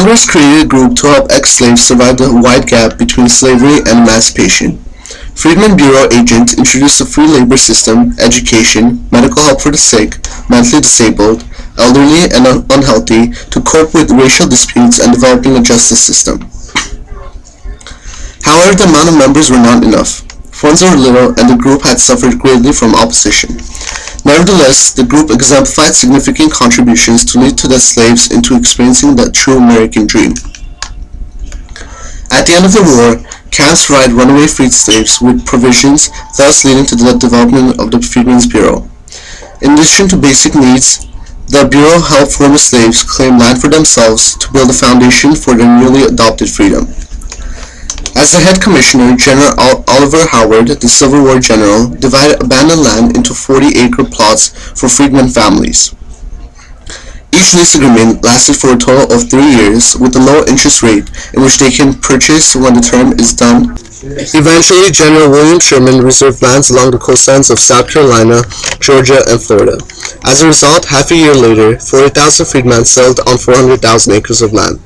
Congress created a group to help ex-slaves survive the wide gap between slavery and emancipation. Freedmen Bureau agents introduced a free labor system, education, medical help for the sick, mentally disabled, elderly, and unhealthy to cope with racial disputes and developing a justice system. However, the amount of members were not enough. Funds were little, and the group had suffered greatly from opposition. Nevertheless, the group exemplified significant contributions to lead to the slaves into experiencing the true American dream. At the end of the war, camps provided runaway freed slaves with provisions, thus leading to the development of the Freedmen's Bureau. In addition to basic needs, the Bureau helped former slaves claim land for themselves to build a foundation for their newly adopted freedom. As the head commissioner, General Oliver Howard, the Civil War general, divided abandoned land into 40-acre plots for freedmen families. Each lease agreement lasted for a total of 3 years with a low interest rate in which they can purchase when the term is done. Eventually, General William Sherman reserved lands along the coastlines of South Carolina, Georgia, and Florida. As a result, half a year later, 40,000 freedmen settled on 400,000 acres of land.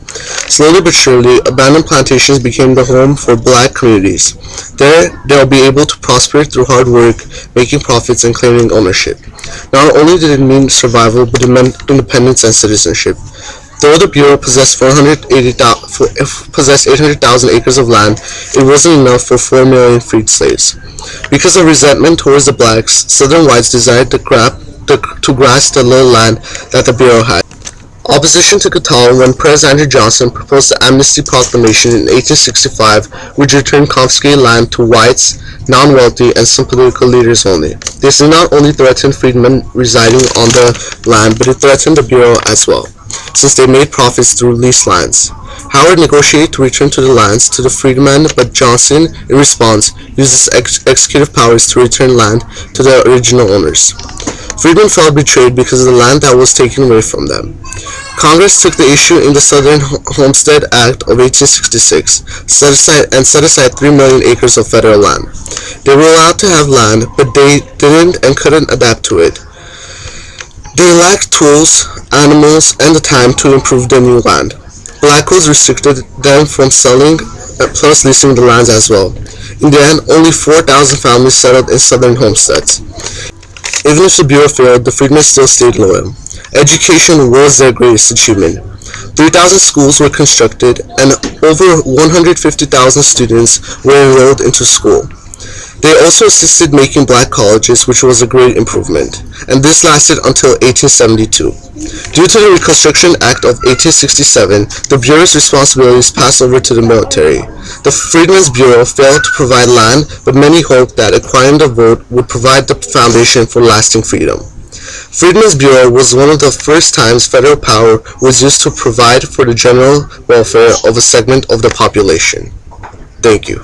Slowly but surely, abandoned plantations became the home for black communities. There, they'll be able to prosper through hard work, making profits, and claiming ownership. Not only did it mean survival, but it meant independence and citizenship. Though the Bureau possessed 800,000 acres of land, it wasn't enough for 4 million freed slaves. Because of resentment towards the blacks, Southern whites desired to grasp the little land that the Bureau had. Opposition took a toll when President Andrew Johnson proposed the Amnesty Proclamation in 1865, which returned confiscated land to whites, non-wealthy, and some political leaders only. This did not only threaten freedmen residing on the land, but it threatened the Bureau as well, since they made profits through leased lands. Howard negotiated to return to the lands to the freedmen, but Johnson, in response, used his executive powers to return land to the original owners. Freedmen felt betrayed because of the land that was taken away from them. Congress took the issue in the Southern Homestead Act of 1866, set aside 3 million acres of federal land. They were allowed to have land, but they didn't and couldn't adapt to it. They lacked tools, animals, and the time to improve their new land. Black codes restricted them from selling, plus leasing the lands as well. In the end, only 4,000 families settled in southern homesteads. Even if the Bureau failed, the freedmen still stayed loyal. Education was their greatest achievement. 3,000 schools were constructed, and over 150,000 students were enrolled into school. They also assisted making black colleges, which was a great improvement, and this lasted until 1872. Due to the Reconstruction Act of 1867, the Bureau's responsibilities passed over to the military. The Freedmen's Bureau failed to provide land, but many hoped that acquiring the vote would provide the foundation for lasting freedom. Freedmen's Bureau was one of the first times federal power was used to provide for the general welfare of a segment of the population. Thank you.